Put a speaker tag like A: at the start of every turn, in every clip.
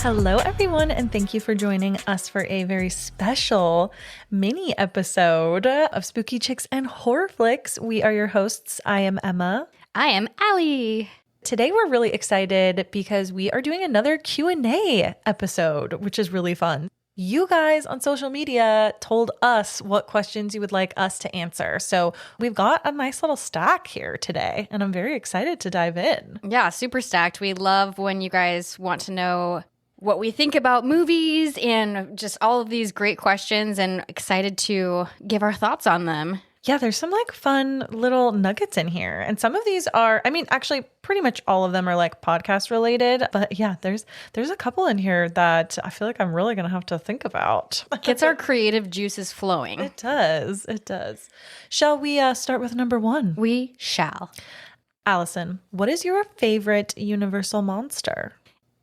A: Hello, everyone, and thank you for joining us for a very special mini episode of Spooky Chicks and Horror Flicks. We are your hosts. I am Emma.
B: I am Allie.
A: Today, we're really excited because we are doing another Q&A episode, which is really fun. You guys on social media told us what questions you would like us to answer. So we've got a nice little stack here today, and I'm very excited to dive in.
B: Yeah, super stacked. We love when you guys want to know what we think about movies and just all of these great questions, and excited to give our thoughts on them.
A: Yeah, there's some like fun little nuggets in here. And some of these are, actually pretty much all of them are like podcast related. But yeah, there's a couple in here that I feel like I'm really going to have to think about.
B: Gets our creative juices flowing.
A: It does. It does. Shall we start with number one?
B: We shall.
A: Allison, what is your favorite Universal monster?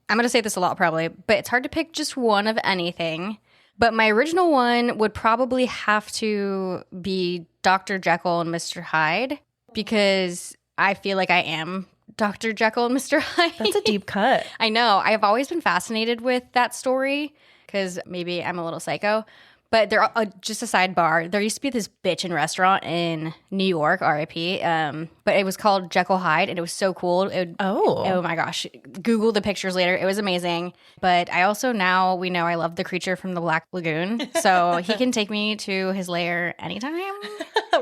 B: I'm going to say this a lot probably, but it's hard to pick just one of anything. But my original one would probably have to be Dr. Jekyll and Mr. Hyde, because I feel like I am Dr. Jekyll and Mr. Hyde.
A: That's a deep cut.
B: I know. I've always been fascinated with that story because maybe I'm a little psycho. But just a sidebar, there used to be this bitchin' restaurant in New York, RIP, but it was called Jekyll Hyde, and it was so cool. Oh my gosh. Google the pictures later. It was amazing. But I also we know I love the creature from the Black Lagoon, so he can take me to his lair anytime.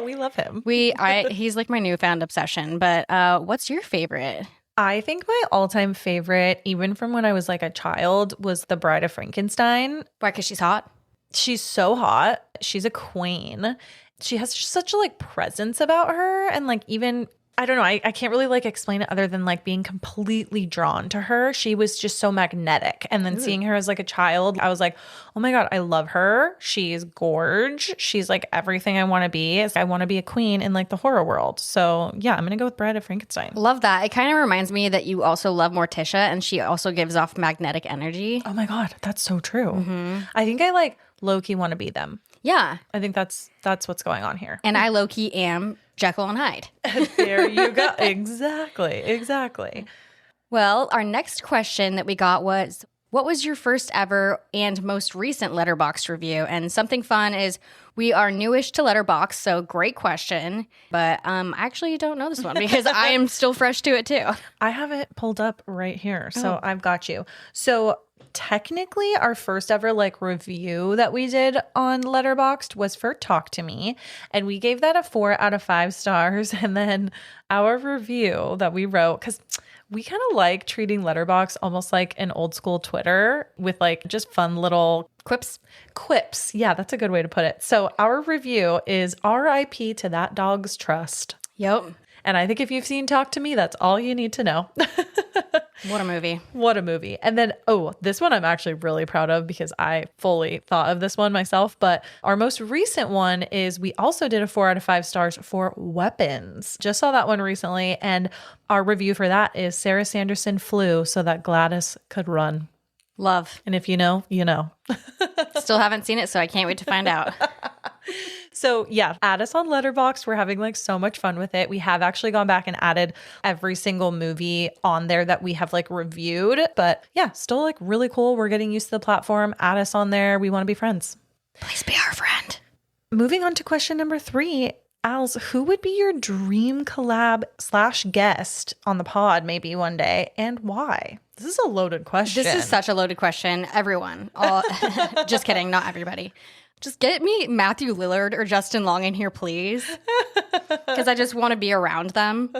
A: We love him.
B: He's like my newfound obsession. But what's your favorite?
A: I think my all-time favorite, even from when I was like a child, was the Bride of Frankenstein.
B: Why? Because she's hot?
A: She's so hot. She's a queen. She has just such a like presence about her. And like, even, I don't know, I can't really like explain it other than like being completely drawn to her. She was just so magnetic. And then seeing her as like a child, I was like, oh my God, I love her. She's gorge. She's like everything I want to be. I want to be a queen in like the horror world. So yeah, I'm going to go with Bride of Frankenstein.
B: Love that. It kind of reminds me that you also love Morticia, and she also gives off magnetic energy.
A: Oh my God, that's so true. Mm-hmm. I think I like low-key want to be them.
B: Yeah.
A: I think that's what's going on here.
B: And I low-key am Jekyll and Hyde.
A: There you go. Exactly.
B: Well, our next question that we got was, what was your first ever and most recent Letterboxd review? And something fun is, we are newish to Letterboxd, so great question. But I actually don't know this one because I am still fresh to it too.
A: I have it pulled up right here, so I've got you. So technically, our first ever like review that we did on Letterboxd was for Talk to Me, and we gave that a 4 out of 5 stars. And then our review that we wrote, because we kind of like treating Letterboxd almost like an old school Twitter with like just fun little quips. Yeah, that's a good way to put it. So our review is RIP to that dog's trust.
B: Yep.
A: And I think if you've seen Talk to Me, that's all you need to know.
B: What a movie.
A: What a movie. And then, this one I'm actually really proud of because I fully thought of this one myself. But our most recent one is, we also did a 4 out of 5 stars for Weapons. Just saw that one recently. And our review for that is, Sarah Sanderson flew so that Gladys could run.
B: Love.
A: And if you know, you know.
B: Still haven't seen it, so I can't wait to find out.
A: So yeah, add us on Letterboxd. We're having like so much fun with it. We have actually gone back and added every single movie on there that we have like reviewed. But yeah, still like really cool. We're getting used to the platform. Add us on there. We want to be friends.
B: Please be our friend.
A: Moving on to question number 3. Als, who would be your dream collab / guest on the pod maybe one day, and why? This is a loaded question.
B: This is such a loaded question. Everyone. Just kidding. Not everybody. Just get me Matthew Lillard or Justin Long in here, please. Because I just want to be around them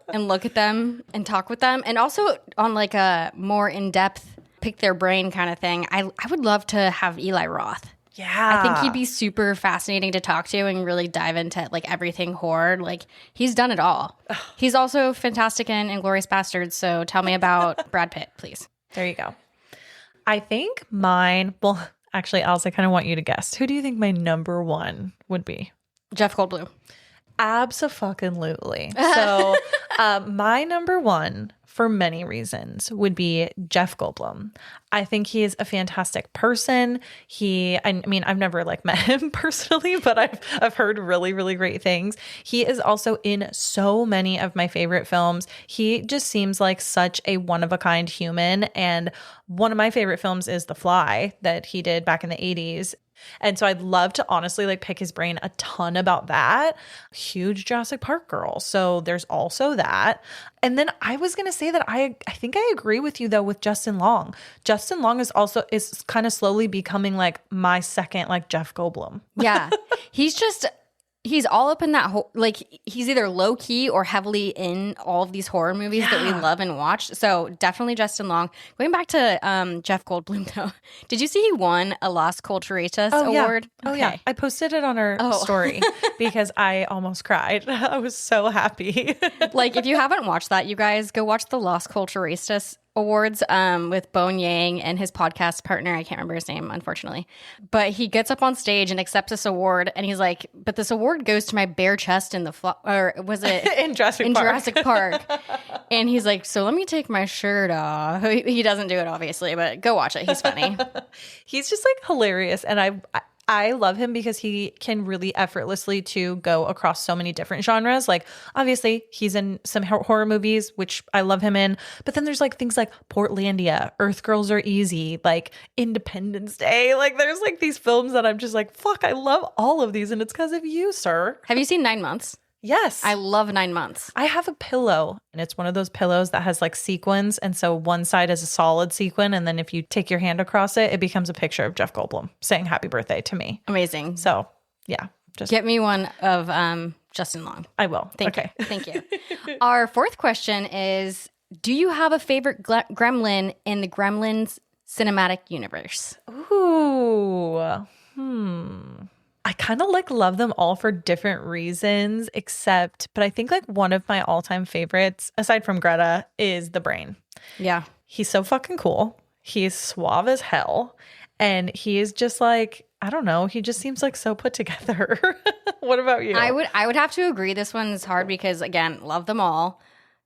B: and look at them and talk with them. And also on like a more in-depth pick their brain kind of thing, I would love to have Eli Roth.
A: Yeah.
B: I think he'd be super fascinating to talk to and really dive into like everything horror. Like, he's done it all. He's also fantastic in Inglourious Basterds. So tell me about Brad Pitt, please.
A: There you go. I think mine, well, actually, Alice, I kind of want you to guess. Who do you think my number one would be?
B: Jeff Goldblum.
A: Abso-fucking-lutely. So My number one, for many reasons, would be Jeff Goldblum. I think he is a fantastic person. I mean, I've never like met him personally, but I've heard really, really great things. He is also in so many of my favorite films. He just seems like such a one-of-a-kind human. And one of my favorite films is The Fly that he did back in the 80s. And so I'd love to honestly like pick his brain a ton about that. Huge Jurassic Park girl. So there's also that. And then I was going to say that I think I agree with you though with Justin Long. Justin Long is kind of slowly becoming like my second like Jeff Goldblum.
B: Yeah. He's all up in that whole, like, he's either low key or heavily in all of these horror movies that we love and watch. So definitely Justin Long. Going back to Jeff Goldblum, though, did you see he won a Las Culturistas award?
A: Yeah. Oh, yeah. I posted it on our story because I almost cried. I was so happy.
B: Like, if you haven't watched that, you guys go watch the Las Culturistas Awards with Bone Yang and his podcast partner. I can't remember his name, unfortunately. But he gets up on stage and accepts this award. And he's like, but this award goes to my bare chest in or was it?
A: in Jurassic Park.
B: And he's like, so let me take my shirt off. He doesn't do it, obviously, but go watch it. He's funny.
A: He's just like hilarious. And I love him because he can really effortlessly to go across so many different genres. Like obviously he's in some horror movies, which I love him in, but then there's like things like Portlandia, Earth Girls Are Easy, like Independence Day. Like there's like these films that I'm just like, fuck, I love all of these. And it's because of you, sir.
B: Have you seen 9 Months?
A: Yes.
B: I love 9 Months.
A: I have a pillow and it's one of those pillows that has like sequins. And so one side is a solid sequin. And then if you take your hand across it, it becomes a picture of Jeff Goldblum saying happy birthday to me.
B: Amazing.
A: So yeah. Just
B: get me one of Justin Long.
A: I will.
B: Thank you. Thank you. Our fourth question is, do you have a favorite gremlin in the Gremlins cinematic universe?
A: Ooh. I kind of like love them all for different reasons, but I think like one of my all-time favorites, aside from Greta, is the Brain.
B: Yeah.
A: He's so fucking cool. He's suave as hell. And he is just like, I don't know, he just seems like so put together. What about you?
B: I would have to agree. This one is hard because, again, love them all.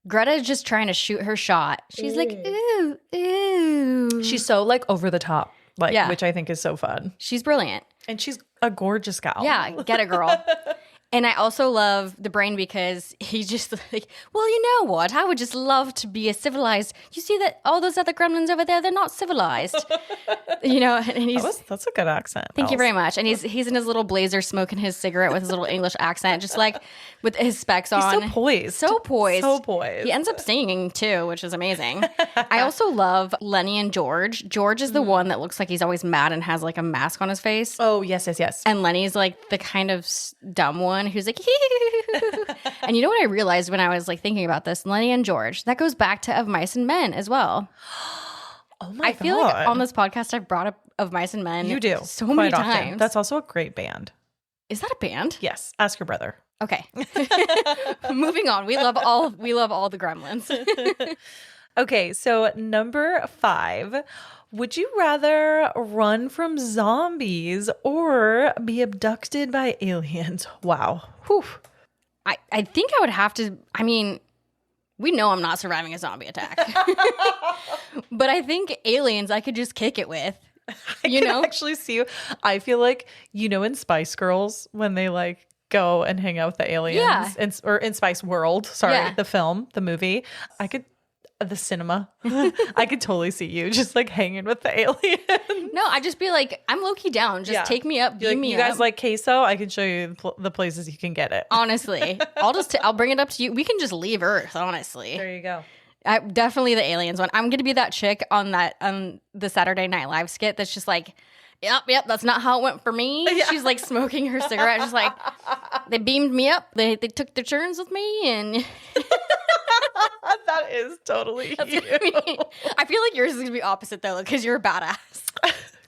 B: Greta is just trying to shoot her shot. She's like, ooh, ooh.
A: She's so like over the top, like, which I think is so fun.
B: She's brilliant.
A: And she's a gorgeous gal.
B: Yeah, get it, girl. And I also love the Brain because he's just like, well, you know what? I would just love to be a civilized. You see that all those other gremlins over there, they're not civilized. You know, and he's
A: that's a good accent.
B: Thank you very much. And he's in his little blazer smoking his cigarette with his little English accent, just like with his specs on.
A: He's so poised.
B: So poised.
A: So poised.
B: He ends up singing too, which is amazing. I also love Lenny and George. George is the one that looks like he's always mad and has like a mask on his face.
A: Oh, yes.
B: And Lenny's like the kind of dumb one who's like, and you know what I realized when I was like thinking about this? Lenny and George, that goes back to Of Mice and Men as well.
A: Oh my God.
B: I feel like on this podcast I've brought up Of Mice and Men.
A: You do.
B: So many
A: often.
B: times.
A: That's also a great band.
B: Is that a band?
A: Yes. Ask your brother.
B: Okay. Moving on. We love all the gremlins.
A: Okay, so number 5. Would you rather run from zombies or be abducted by aliens? Wow. Whew.
B: I think I would have to, I mean, we know I'm not surviving a zombie attack. But I think aliens I could just kick it with.
A: I can actually see you. I feel like, in Spice Girls when they like go and hang out with the aliens or in Spice World, the film, the movie, the cinema. I could totally see you just like hanging with the alien.
B: No, I'd just be like, I'm low-key down. Just take me up, beam me
A: up. You guys
B: up.
A: like queso? I can show you the places you can get it.
B: Honestly. I'll bring it up to you. We can just leave Earth, honestly.
A: There you go.
B: Definitely the aliens one. I'm going to be that chick on the Saturday Night Live skit that's just like, Yep, that's not how it went for me. Yeah. She's like smoking her cigarette. She's like, they beamed me up. They took their turns with me and...
A: That is totally you.
B: I feel like yours is going to be opposite though, because you're a badass.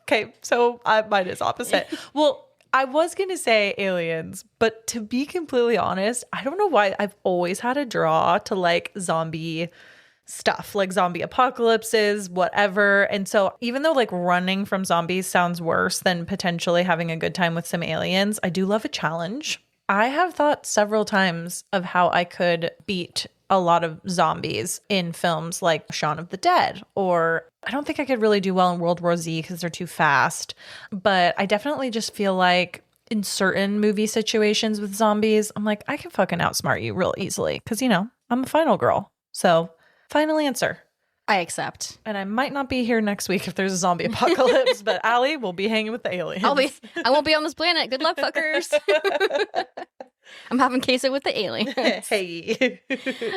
A: Okay, so mine is opposite. Well, I was going to say aliens, but to be completely honest, I don't know why I've always had a draw to like zombie stuff, like zombie apocalypses, whatever. And so even though like running from zombies sounds worse than potentially having a good time with some aliens, I do love a challenge. I have thought several times of how I could beat a lot of zombies in films like Shaun of the Dead, or I don't think I could really do well in World War Z because they're too fast. But I definitely just feel like in certain movie situations with zombies, I'm like, I can fucking outsmart you real easily because, you know, I'm a final girl. So final answer.
B: I accept.
A: And I might not be here next week if there's a zombie apocalypse, but Allie will be hanging with the aliens.
B: I won't be on this planet. Good luck, fuckers. I'm having queso with the aliens.
A: Hey.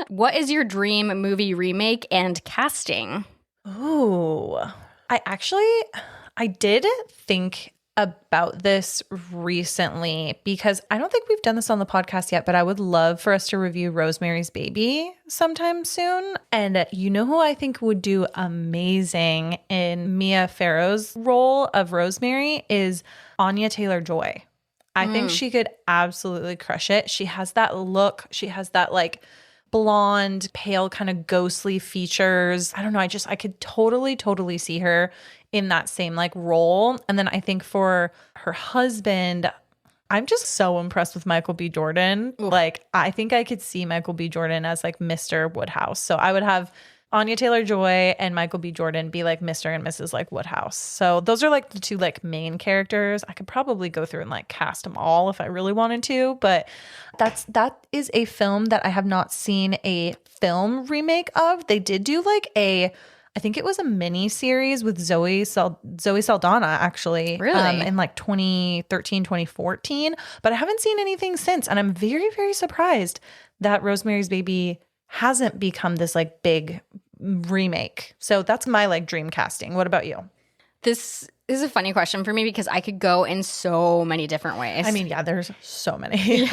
B: What is your dream movie remake and casting?
A: Oh, I did think about this recently because I don't think we've done this on the podcast yet, but I would love for us to review Rosemary's Baby sometime soon. And you know who I think would do amazing in Mia Farrow's role of Rosemary is Anya Taylor-Joy. I think she could absolutely crush it. She has that look. She has that like blonde, pale, kind of ghostly features. I don't know. I could totally see her in that same like role. And then I think for her husband, I'm just so impressed with Michael B. Jordan. Ooh. Like, I think I could see Michael B. Jordan as like Mr. Woodhouse. So I would have Anya Taylor-Joy and Michael B. Jordan be like Mr. and Mrs. like Woodhouse. So those are like the two like main characters. I could probably go through and like cast them all if I really wanted to, but that is a film that I have not seen a film remake of. They did do like I think it was a mini series with Zoe Saldana actually.
B: Really?
A: In like 2013, 2014, but I haven't seen anything since. And I'm very, very surprised that Rosemary's Baby hasn't become this like big remake. So that's my like dream casting. What about you?
B: This is a funny question for me because I could go in so many different ways.
A: I mean, yeah, there's so many.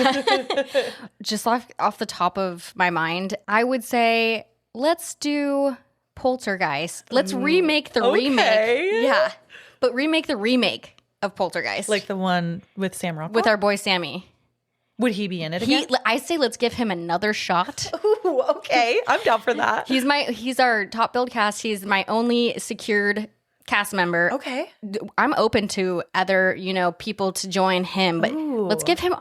B: Just off the top of my mind, I would say let's do Poltergeist. Let's remake the remake. Yeah. But remake the remake of Poltergeist.
A: Like the one with Sam Rockwell?
B: With our boy Sammy.
A: Would he be in it again?
B: I say let's give him another shot.
A: Ooh, okay. I'm down for that.
B: He's our top billed cast. He's my only secured cast member.
A: Okay.
B: I'm open to other, people to join him, but let's give him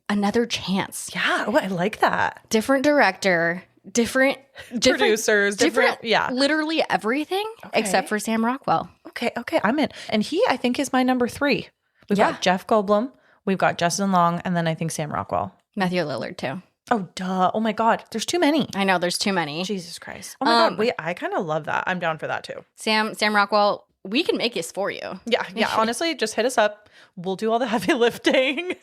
B: another chance.
A: Yeah. Oh, I like that.
B: Different director, different
A: producers, different
B: literally everything except for Sam Rockwell.
A: Okay. I'm in. And he, I think, is my number 3. We've got Jeff Goldblum. We've got Justin Long, and then I think Sam Rockwell.
B: Matthew Lillard, too.
A: Oh, duh. Oh, my God. There's too many.
B: I know. There's too many.
A: Jesus Christ. Oh, my God. Wait, I kind of love that. I'm down for that, too.
B: Sam Rockwell, we can make this for you.
A: Yeah. Honestly, just hit us up. We'll do all the heavy lifting.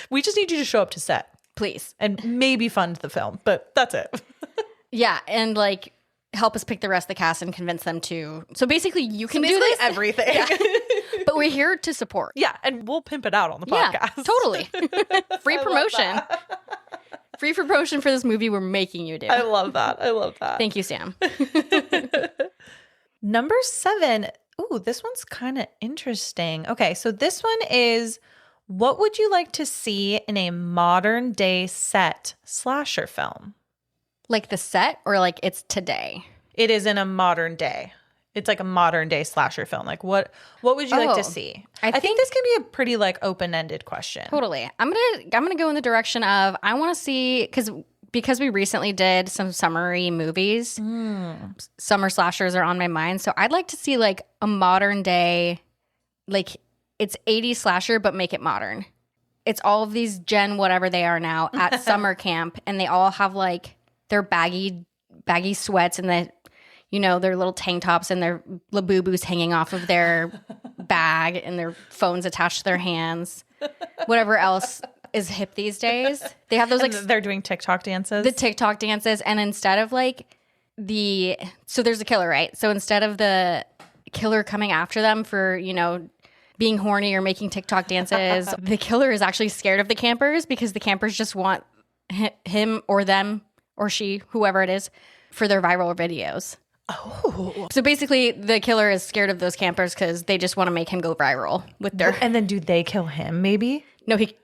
A: We just need you to show up to set.
B: Please.
A: And maybe fund the film, but that's it.
B: Yeah, and like help us pick the rest of the cast and convince them to. So basically, you can do this.
A: Everything.
B: Yeah. But we're here to support.
A: Yeah, and we'll pimp it out on the podcast.
B: Yeah, totally. Free promotion. Free promotion for this movie we're making you do.
A: I love that.
B: Thank you, Sam.
A: Number 7. Ooh, this one's kind of interesting. Okay, so this one is, what would you like to see in a modern day set slasher film?
B: Like the set or like it's today?
A: It is in a modern day. It's like a modern day slasher film. Like what would you like to see? I think this can be a pretty like open-ended question.
B: Totally. I'm gonna go in the direction of I want to see because we recently did some summery movies. Summer slashers are on my mind. So I'd like to see like a modern day, like it's 80s slasher, but make it modern. It's all of these Gen whatever they are now at summer camp, and they all have like their baggy sweats and their little tank tops and their Labubu's hanging off of their bag and their phones attached to their hands. Whatever else is hip these days. They have those like
A: they're doing TikTok dances.
B: The TikTok dances, and instead of like so there's a killer, right? So instead of the killer coming after them for, being horny or making TikTok dances, the killer is actually scared of the campers because the campers just want him or them or she, whoever it is, for their viral videos.
A: Oh.
B: So basically, the killer is scared of those campers because they just want to make him go viral with their.
A: And then do they kill him? Maybe.
B: No, he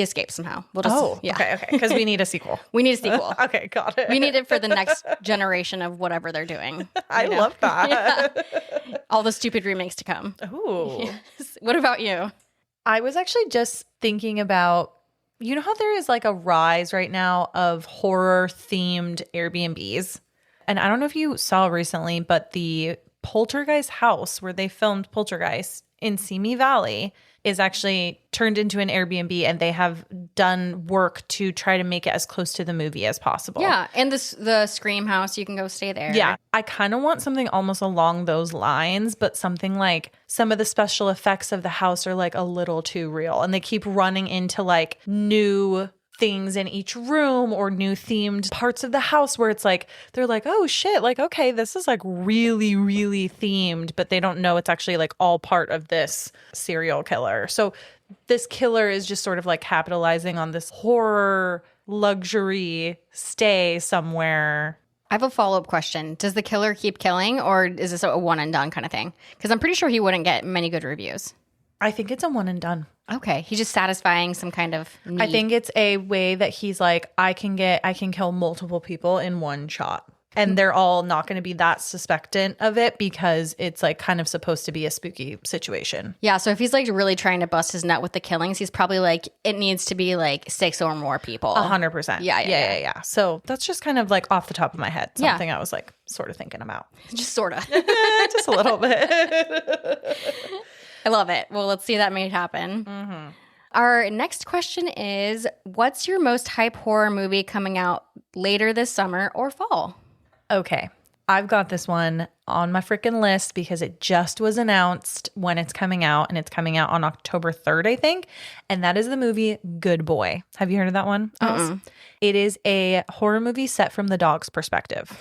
B: escapes somehow. We'll just,
A: okay. Because we need a sequel.
B: We need a sequel.
A: Okay, got it.
B: We need it for the next generation of whatever they're doing.
A: I love that.
B: Yeah. All the stupid remakes to come.
A: Ooh.
B: Yes. What about you?
A: I was actually just thinking about You know how there is like a rise right now of horror themed Airbnbs? And I don't know if you saw recently, but the Poltergeist house where they filmed Poltergeist in Simi Valley is actually turned into an Airbnb, and they have done work to try to make it as close to the movie as possible.
B: Yeah, and the Scream house, you can go stay there.
A: Yeah, I kind of want something almost along those lines, but something like some of the special effects of the house are like a little too real, and they keep running into like new things in each room or new themed parts of the house where it's like they're like, oh shit, like okay, this is like really really themed, but they don't know it's actually like all part of this serial killer. So this killer is just sort of like capitalizing on this horror luxury stay somewhere.
B: I have a follow-up question. Does the killer keep killing, or is this a one and done kind of thing? Because I'm pretty sure he wouldn't get many good reviews.
A: I think it's a one and done.
B: Okay. He's just satisfying some kind of need.
A: I think it's a way that he's like, I can kill multiple people in one shot. And they're all not going to be that suspectant of it because it's like kind of supposed to be a spooky situation.
B: Yeah. So if he's like really trying to bust his nut with the killings, he's probably like, it needs to be like 6 or more people.
A: 100%. Yeah. So that's just kind of like off the top of my head. Something I was like sort of thinking about.
B: Just sort of.
A: Just a little bit.
B: I love it. Well, let's see that made happen. Mm-hmm. Our next question is, what's your most hype horror movie coming out later this summer or fall?
A: Okay. I've got this one on my freaking list because it just was announced when it's coming out, and it's coming out on October 3rd, I think. And that is the movie Good Boy. Have you heard of that one? It is a horror movie set from the dog's perspective.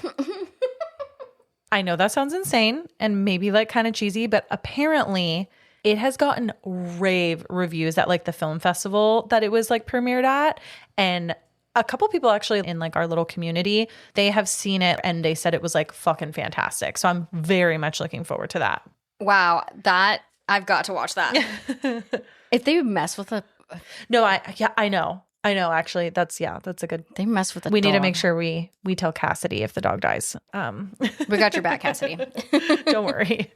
A: I know that sounds insane and maybe like kind of cheesy, but apparently it has gotten rave reviews at like the film festival that it was like premiered at. And a couple people actually in like our little community, they have seen it and they said it was like fucking fantastic. So I'm very much looking forward to that.
B: Wow. I've got to watch that. If they mess with a...
A: No, I know. Actually, that's a good...
B: They mess with the
A: We
B: dog.
A: need to make sure we tell Cassidy if the dog dies.
B: We got your back, Cassidy.
A: Don't worry.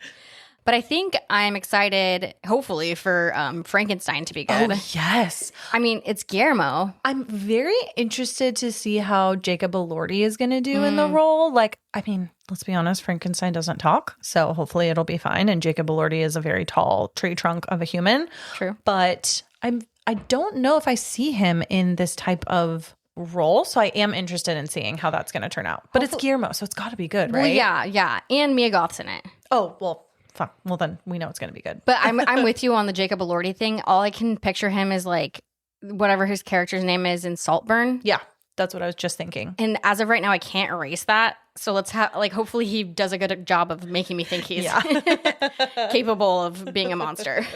B: But I think I'm excited, hopefully, for Frankenstein to be good.
A: Oh, yes.
B: I mean, it's Guillermo.
A: I'm very interested to see how Jacob Elordi is going to do in the role. Like, I mean, let's be honest, Frankenstein doesn't talk, so hopefully it'll be fine. And Jacob Elordi is a very tall tree trunk of a human.
B: True.
A: But I don't know if I see him in this type of role, so I am interested in seeing how that's going to turn out. But it's Guillermo, so it's got to be good, right?
B: Well, yeah. And Mia Goth's in it.
A: Oh, well, fuck. Well, then we know it's going to be good.
B: But I'm with you on the Jacob Elordi thing. All I can picture him is like whatever his character's name is in Saltburn.
A: Yeah, that's what I was just thinking.
B: And as of right now, I can't erase that. So let's have like hopefully he does a good job of making me think he's capable of being a monster.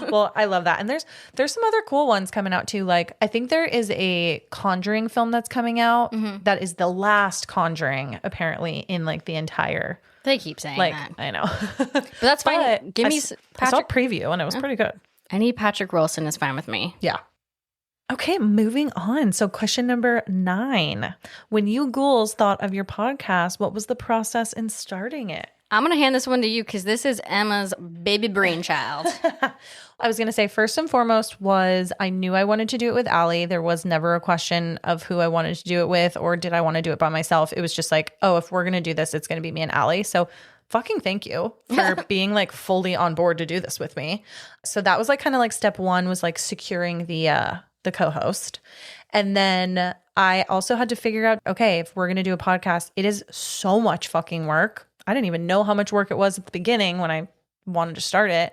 A: Well, I love that. And there's some other cool ones coming out too. Like I think there is a Conjuring film that's coming out that is the last Conjuring apparently in like the entire.
B: They keep saying
A: like
B: that.
A: I know,
B: but that's fine.
A: But
B: Give me
A: I saw a preview and it was pretty good.
B: Any Patrick Wilson is fine with me.
A: Yeah. Okay, moving on. So question number 9. When you ghouls thought of your podcast, what was the process in starting it?
B: I'm going to hand this one to you because this is Emma's baby brainchild.
A: I was going to say, first and foremost was I knew I wanted to do it with Allie. There was never a question of who I wanted to do it with or did I want to do it by myself. It was just like, oh, if we're going to do this, it's going to be me and Allie. So fucking thank you for being like fully on board to do this with me. So that was like kind of like step 1 was like securing the co-host. And then I also had to figure out, okay, if we're going to do a podcast, it is so much fucking work. I didn't even know how much work it was at the beginning when I wanted to start it.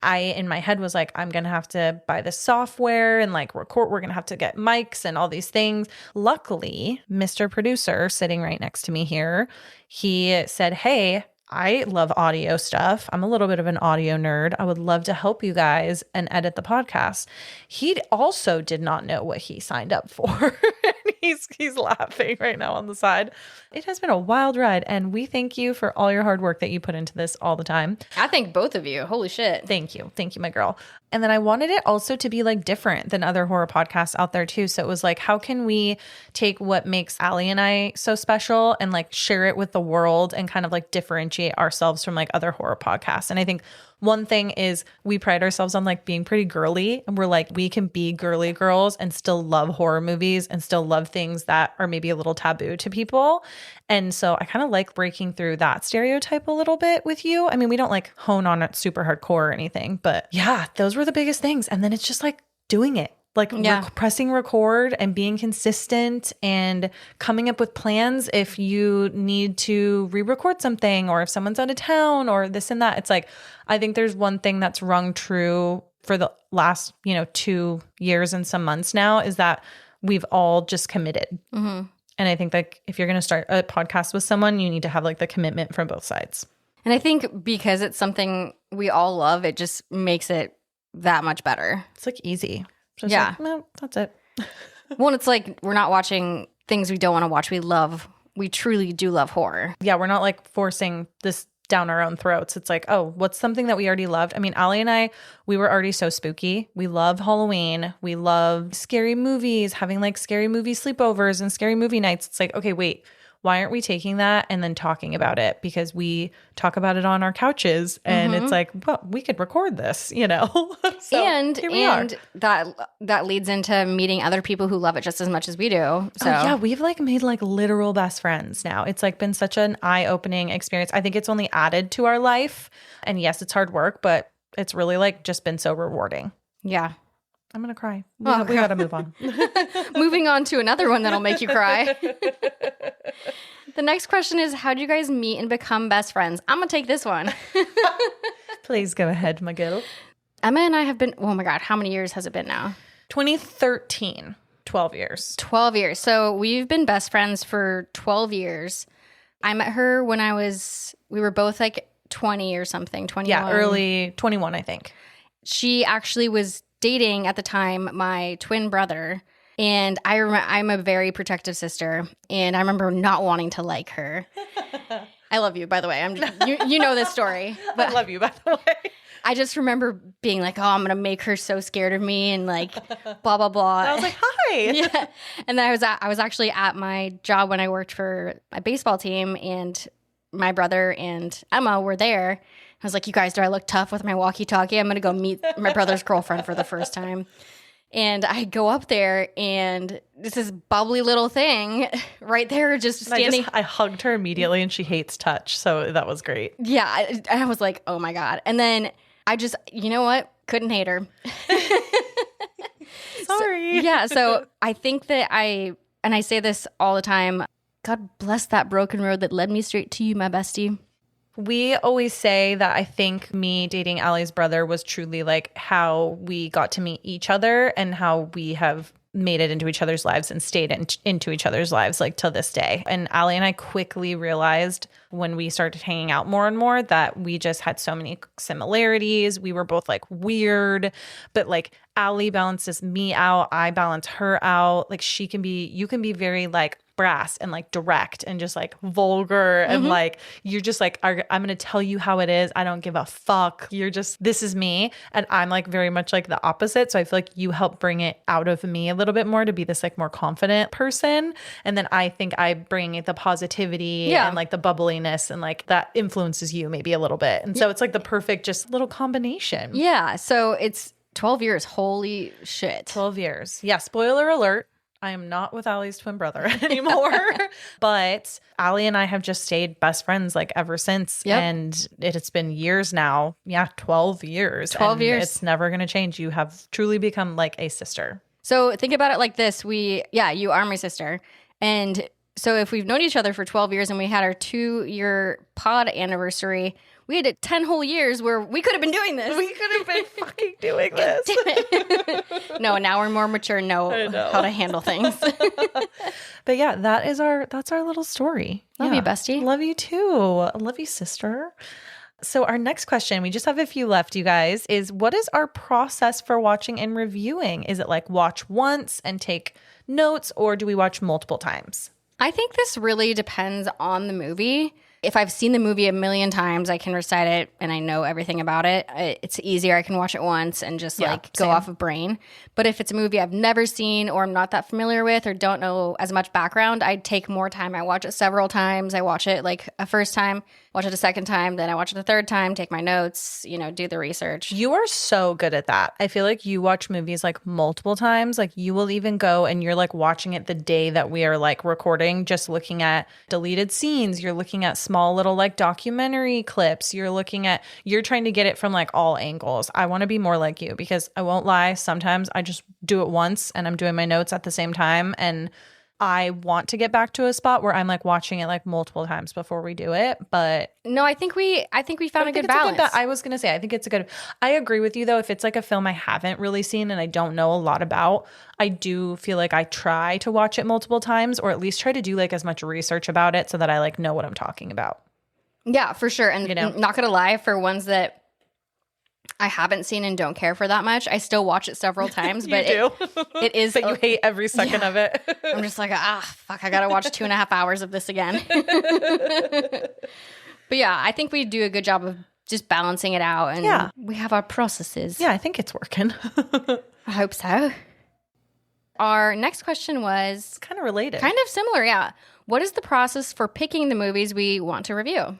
A: In my head was like, I'm going to have to buy this software and like record. We're going to have to get mics and all these things. Luckily, Mr. Producer sitting right next to me here, he said, hey, I love audio stuff. I'm a little bit of an audio nerd. I would love to help you guys and edit the podcast. He also did not know what he signed up for. He's laughing right now on the side. It has been a wild ride, and we thank you for all your hard work that you put into this all the time.
B: I thank both of you. Holy shit.
A: Thank you, my girl. And then I wanted it also to be like different than other horror podcasts out there too. So it was like, how can we take what makes Allie and I so special and like share it with the world and kind of like differentiate ourselves from like other horror podcasts? And I think one thing is we pride ourselves on like being pretty girly, and we're like, we can be girly girls and still love horror movies and still love things that are maybe a little taboo to people. And so I kind of like breaking through that stereotype a little bit with you. I mean, we don't like hone on it super hardcore or anything, but yeah, those were the biggest things. And then it's just like doing it. Like pressing record and being consistent and coming up with plans if you need to re-record something or if someone's out of town or this and that. It's like, I think there's one thing that's rung true for the last, 2 years and some months now is that we've all just committed. Mm-hmm. And I think like if you're going to start a podcast with someone, you need to have like the commitment from both sides.
B: And I think because it's something we all love, it just makes it that much better.
A: It's like easy. So
B: yeah.
A: Like, no, that's it.
B: Well, it's like we're not watching things we don't want to watch. We truly do love horror.
A: Yeah, we're not like forcing this down our own throats. It's like, oh, what's something that we already loved? I mean, Allie and I, we were already so spooky. We love Halloween. We love scary movies, having like scary movie sleepovers and scary movie nights. It's like, okay, wait. Why aren't we taking that and then talking about it? Because we talk about it on our couches and it's like, well, we could record this, So
B: and that leads into meeting other people who love it just as much as we do. So
A: yeah, we've like made like literal best friends now. It's like been such an eye-opening experience. I think it's only added to our life. And yes, it's hard work, but it's really like just been so rewarding.
B: Yeah.
A: I'm going to cry. We got to move on.
B: Moving on to another one that'll make you cry. The next question is, how did you guys meet and become best friends? I'm going to take this one.
A: Please go ahead, my girl.
B: Emma and I have been, oh my God, how many years has it been now?
A: 2013, 12 years.
B: 12 years. So we've been best friends for 12 years. I met her when we were both like 20 or something, 21.
A: Yeah, early 21, I think.
B: She actually was dating at the time my twin brother. And I'm a very protective sister, and I remember not wanting to like her. I love you, by the way. You know this story.
A: But I love you, by the way.
B: I just remember being like, oh, I'm going to make her so scared of me and like blah, blah, blah.
A: And I was like, hi.
B: Yeah. And then I was actually at my job when I worked for a baseball team, and my brother and Emma were there. I was like, you guys, do I look tough with my walkie-talkie? I'm going to go meet my brother's girlfriend for the first time. And I go up there, and this bubbly little thing right there just standing.
A: I hugged her immediately, and she hates touch. So that was great.
B: Yeah. I was like, oh, my God. And then I just, you know what? Couldn't hate her.
A: Sorry.
B: So I think that and I say this all the time, God bless that broken road that led me straight to you, my bestie.
A: We always say that I think me dating Allie's brother was truly like how we got to meet each other and how we have made it into each other's lives and stayed into each other's lives like till this day. And Allie and I quickly realized when we started hanging out more and more that we just had so many similarities. We were both like weird, but like Allie balances me out. I balance her out. Like you can be very like brass and like direct and just like vulgar and like you're just like, I'm going to tell you how it is. I don't give a fuck. This is me. And I'm like very much like the opposite. So I feel like you help bring it out of me a little bit more to be this like more confident person. And then I think I bring the positivity and like the bubbliness and like that influences you maybe a little bit. And so it's like the perfect just little combination.
B: Yeah. So it's 12 years. Holy shit.
A: 12 years. Yeah. Spoiler alert. I am not with Allie's twin brother anymore, but Allie and I have just stayed best friends like ever since. Yep. And it's been years now. Yeah, 12 years.
B: 12 years.
A: It's never going to change. You have truly become like a sister.
B: So think about it like this. You are my sister. And so if we've known each other for 12 years and we had our 2-year pod anniversary, we had 10 whole years where we could have been doing this.
A: We could have been fucking doing this.
B: Damn it. No, now we're more mature and know how to handle things.
A: But yeah, that's our little story.
B: Love you, bestie.
A: Love you too. Love you, sister. So our next question, we just have a few left, you guys, is what is our process for watching and reviewing? Is it like watch once and take notes, or do we watch multiple times?
B: I think this really depends on the movie. if I've seen the movie a million times, I can recite it and I know everything about it. It's easier. I can watch it once and just like go off of brain. But if it's a movie I've never seen or I'm not that familiar with or don't know as much background, I take more time. I watch it several times. I watch it like a first time, watch it a second time, then I watch it a third time, take my notes, you know, do the research.
A: You are so good at that. I feel like you watch movies like multiple times. Like you will even go and you're like watching it the day that we are like recording, just looking at deleted scenes. You're looking at small little like documentary clips. You're trying to get it from like all angles. I want to be more like you because I won't lie. Sometimes I just do it once and I'm doing my notes at the same time. And I want to get back to a spot where I'm like watching it like multiple times before we do it. But
B: no, I think we found a good balance.
A: I was going to say, I think it's a good, I agree with you though. If it's like a film I haven't really seen and I don't know a lot about, I do feel like I try to watch it multiple times or at least try to do like as much research about it so that I like know what I'm talking about.
B: Yeah, for sure. And not going to lie, for ones that I haven't seen and don't care for that much, I still watch it several times. But it is.
A: But you hate every second of it.
B: I'm just like, fuck, I got to watch 2.5 hours of this again. But yeah, I think we do a good job of just balancing it out. And we have our processes.
A: Yeah, I think it's working.
B: I hope so. Our next question was
A: kind of related.
B: Kind of similar, yeah. What is the process for picking the movies we want to review?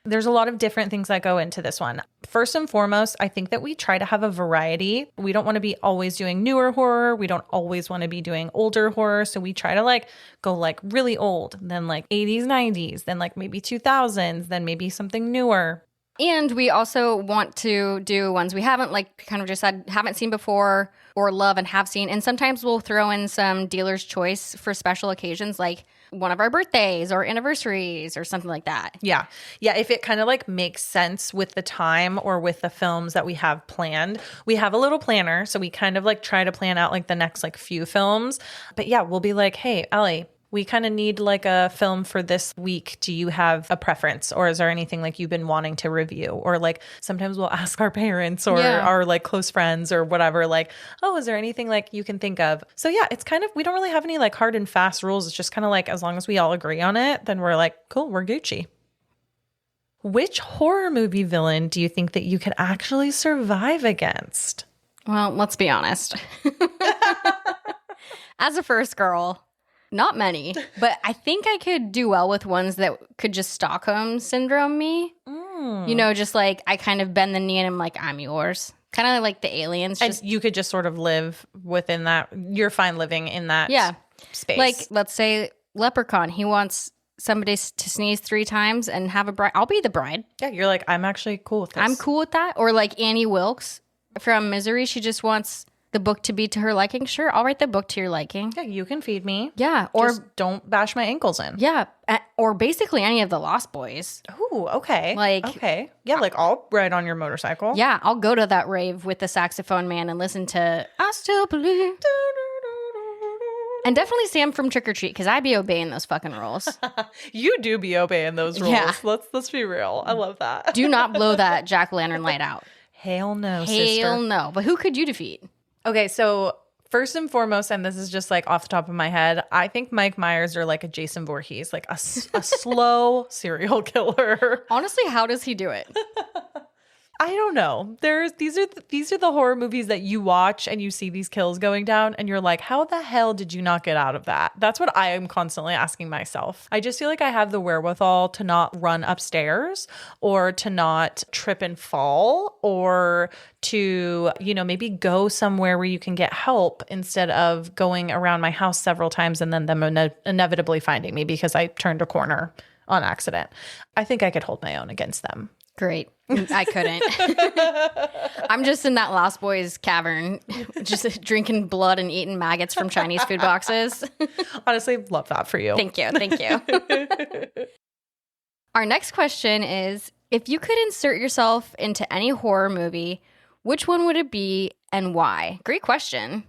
A: There's a lot of different things that go into this one. First and foremost, I think that we try to have a variety. We don't want to be always doing newer horror. We don't always want to be doing older horror. So we try to like go like really old, then like 80s, 90s, then like maybe 2000s, then maybe something newer.
B: And we also want to do ones we haven't, like kind of just said, haven't seen before or love and have seen. And sometimes we'll throw in some dealer's choice for special occasions, like one of our birthdays or anniversaries or something like that.
A: Yeah. Yeah. If it kind of like makes sense with the time or with the films that we have planned, we have a little planner. So we kind of like try to plan out like the next like few films. But yeah, we'll be like, hey, Ellie, we kind of need like a film for this week. Do you have a preference or is there anything like you've been wanting to review? Or like sometimes we'll ask our parents or our like close friends or whatever, like, oh, is there anything like you can think of? So yeah, it's kind of, we don't really have any like hard and fast rules. It's just kind of like, as long as we all agree on it, then we're like, cool, we're Gucci. Which horror movie villain do you think that you could actually survive against?
B: Well, let's be honest. As a first girl, not many, but I think I could do well with ones that could just Stockholm syndrome me. You know, just like I kind of bend the knee and I'm like, I'm yours. Kind of like the aliens.
A: And you could just sort of live within that. You're fine living in that space.
B: Like, let's say Leprechaun. He wants somebody to sneeze 3 times and have a bride. I'll be the bride.
A: Yeah, you're like, I'm actually cool with this.
B: I'm cool with that. Or like Annie Wilkes from Misery. She just wants the book to be to her liking. Sure, I'll write the book to your liking.
A: Yeah, you can feed me.
B: Yeah,
A: or just don't bash my ankles in.
B: Yeah, or basically any of the Lost Boys.
A: Ooh, okay.
B: Like,
A: okay. Yeah, like I'll ride on your motorcycle.
B: Yeah, I'll go to that rave with the saxophone man and listen to I Still Believe. And definitely Sam from Trick or Treat, because I be obeying those fucking rules.
A: You do be obeying those rules. Yeah. Let's be real. I love that.
B: Do not blow that jack-o'-lantern light out.
A: Hell no, sister.
B: Hell no. But who could you defeat?
A: Okay, so first and foremost, and this is just like off the top of my head, I think Mike Myers or like a Jason Voorhees, like a slow serial killer.
B: Honestly, how does he do it?
A: I don't know. These are the horror movies that you watch and you see these kills going down and you're like, how the hell did you not get out of that? That's what I am constantly asking myself. I just feel like I have the wherewithal to not run upstairs or to not trip and fall or to, maybe go somewhere where you can get help instead of going around my house several times and then them inevitably finding me because I turned a corner on accident. I think I could hold my own against them.
B: Great. I couldn't. I'm just in that Lost Boys cavern, just drinking blood and eating maggots from Chinese food boxes.
A: Honestly, love that for you.
B: Thank you. Thank you. Our next question is, if you could insert yourself into any horror movie, which one would it be and why? Great question.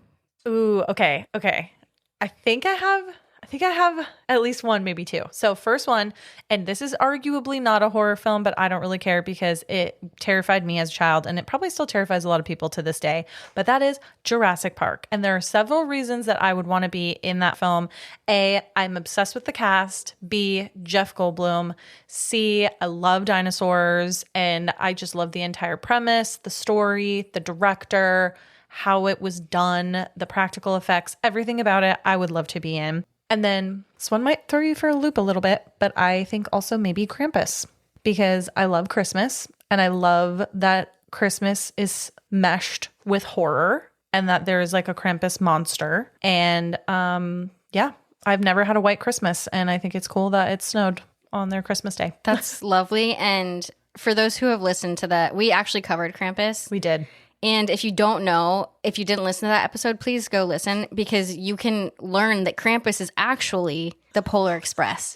A: Ooh, okay. I think I I think I have at least one, maybe two. So first one, and this is arguably not a horror film, but I don't really care because it terrified me as a child and it probably still terrifies a lot of people to this day. But that is Jurassic Park. And there are several reasons that I would want to be in that film. A, I'm obsessed with the cast. B, Jeff Goldblum. C, I love dinosaurs and I just love the entire premise, the story, the director, how it was done, the practical effects, everything about it, I would love to be in. And then this one might throw you for a loop a little bit, but I think also maybe Krampus because I love Christmas and I love that Christmas is meshed with horror and that there is like a Krampus monster. And yeah, I've never had a white Christmas and I think it's cool that it snowed on their Christmas day.
B: That's lovely. And for those who have listened to that, we actually covered Krampus.
A: We did.
B: And if you don't know, if you didn't listen to that episode, please go listen because you can learn that Krampus is actually the Polar Express.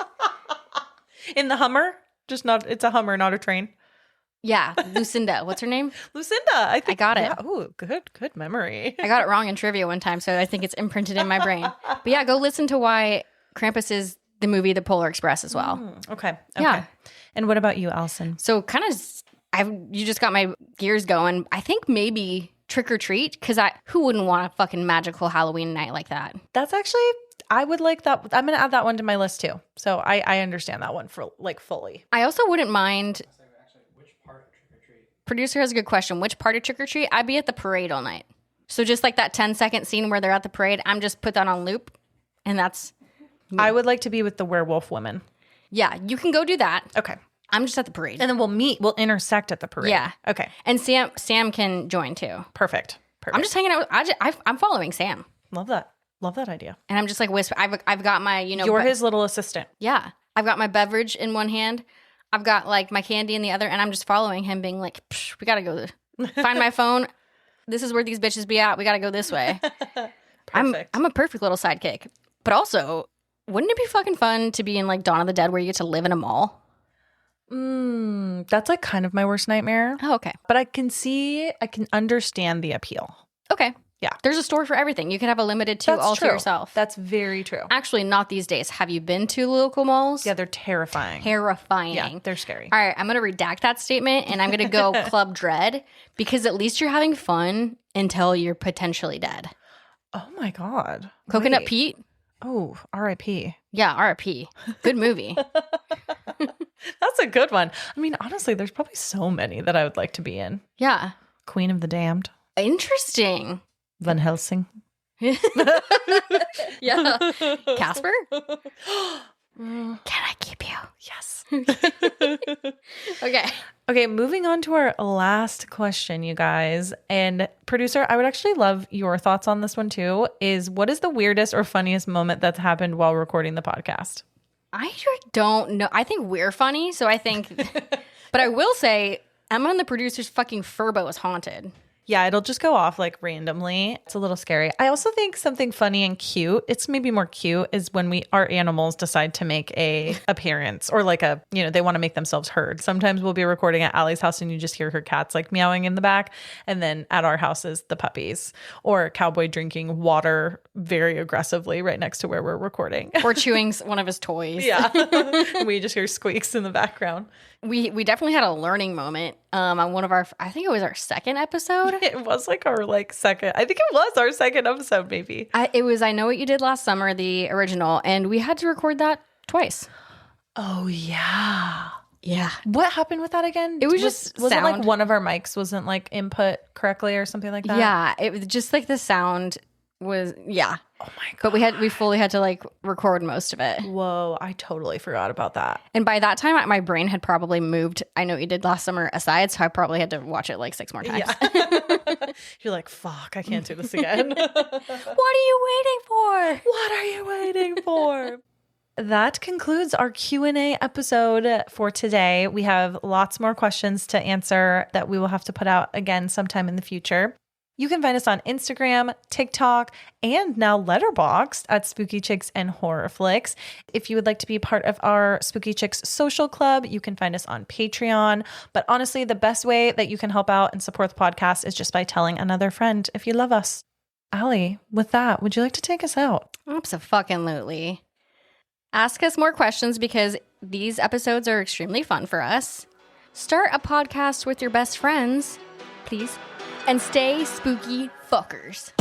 A: In the Hummer? Just not, it's a Hummer, not a train.
B: Yeah, Lucinda. What's her name?
A: Lucinda. I
B: got it.
A: Yeah. Oh, good memory.
B: I got it wrong in trivia one time, so I think it's imprinted in my brain. But yeah, go listen to why Krampus is the movie The Polar Express as well.
A: Okay.
B: Yeah.
A: And what about you, Allison?
B: So kind of, you just got my gears going. I think maybe Trick or Treat, because who wouldn't want a fucking magical Halloween night like that?
A: That's actually, I would like that. I'm going to add that one to my list too. So I understand that one for like fully.
B: I also wouldn't mind. Producer has a good question. Which part of Trick or Treat? I'd be at the parade all night. So just like that 10-second scene where they're at the parade, I'm just put that on loop. And that's me.
A: I would like to be with the werewolf women.
B: Yeah, you can go do that.
A: Okay.
B: I'm just at the parade.
A: And then we'll intersect at the parade.
B: Yeah.
A: Okay.
B: And Sam can join too.
A: Perfect.
B: I'm just hanging out. I'm following Sam.
A: Love that. Love that idea.
B: And I'm just like whisper. I've got my,
A: You're his little assistant.
B: Yeah. I've got my beverage in one hand. I've got like my candy in the other, and I'm just following him, being like, we gotta go find my phone. This is where these bitches be at. We gotta go this way.
A: Perfect.
B: I'm a perfect little sidekick. But also, wouldn't it be fucking fun to be in like Dawn of the Dead where you get to live in a mall?
A: That's like kind of my worst nightmare.
B: Oh, okay.
A: But I can understand the appeal.
B: Okay.
A: Yeah.
B: There's a store for everything. You can have a limited to all to yourself.
A: That's very true.
B: Actually, not these days. Have you been to local malls?
A: Yeah, they're terrifying.
B: Terrifying.
A: Yeah, they're scary.
B: All right, I'm going to redact that statement and I'm going to go Club Dread because at least you're having fun until you're potentially dead.
A: Oh my God.
B: Coconut
A: Wait.
B: Pete?
A: Oh, R.I.P.
B: Yeah, R.I.P. Good movie.
A: That's a good one. I mean, honestly, there's probably so many that I would like to be in.
B: Yeah.
A: Queen of the Damned.
B: Interesting.
A: Van Helsing.
B: Yeah. Casper? Can I keep you?
A: Yes.
B: Okay.
A: Okay, moving on to our last question, you guys. And producer, I would actually love your thoughts on this one too, is what is the weirdest or funniest moment that's happened while recording the podcast?
B: I don't know. I think we're funny, so I think... But I will say, Emma and the producer's fucking Furbo is haunted.
A: Yeah, it'll just go off like randomly. It's a little scary. I also think something funny and cute, it's maybe more cute, is when our animals decide to make a appearance or like they want to make themselves heard. Sometimes we'll be recording at Allie's house and you just hear her cats like meowing in the back. And then at our house is the puppies or Cowboy drinking water very aggressively right next to where we're recording.
B: Or chewing one of his toys.
A: Yeah. And we just hear squeaks in the background.
B: We definitely had a learning moment on one of our, I think it was our second episode.
A: It was like our second, I think it was our second episode maybe.
B: It was I Know What You Did Last Summer, the original, and we had to record that twice.
A: Oh, yeah.
B: Yeah.
A: What happened with that again?
B: It was just
A: was
B: sound.
A: It like one of our mics wasn't like input correctly or something like that?
B: Yeah. It was just like the sound was, yeah.
A: Oh my God.
B: But we fully had to like record most of it.
A: Whoa, I totally forgot about that.
B: And by that time, my brain had probably moved I Know What You Did Last Summer aside, so I probably had to watch it like 6 more times.
A: Yeah. You're like, fuck, I can't do this again.
B: What are you waiting for?
A: What are you waiting for? That concludes our Q&A episode for today. We have lots more questions to answer that we will have to put out again sometime in the future. You can find us on Instagram, TikTok, and now Letterboxd at Spooky Chicks and Horror Flicks. If you would like to be part of our Spooky Chicks social club, you can find us on Patreon. But honestly, the best way that you can help out and support the podcast is just by telling another friend if you love us. Allie, with that, would you like to take us out?
B: Absolutely. Ask us more questions because these episodes are extremely fun for us. Start a podcast with your best friends, please. And stay spooky fuckers.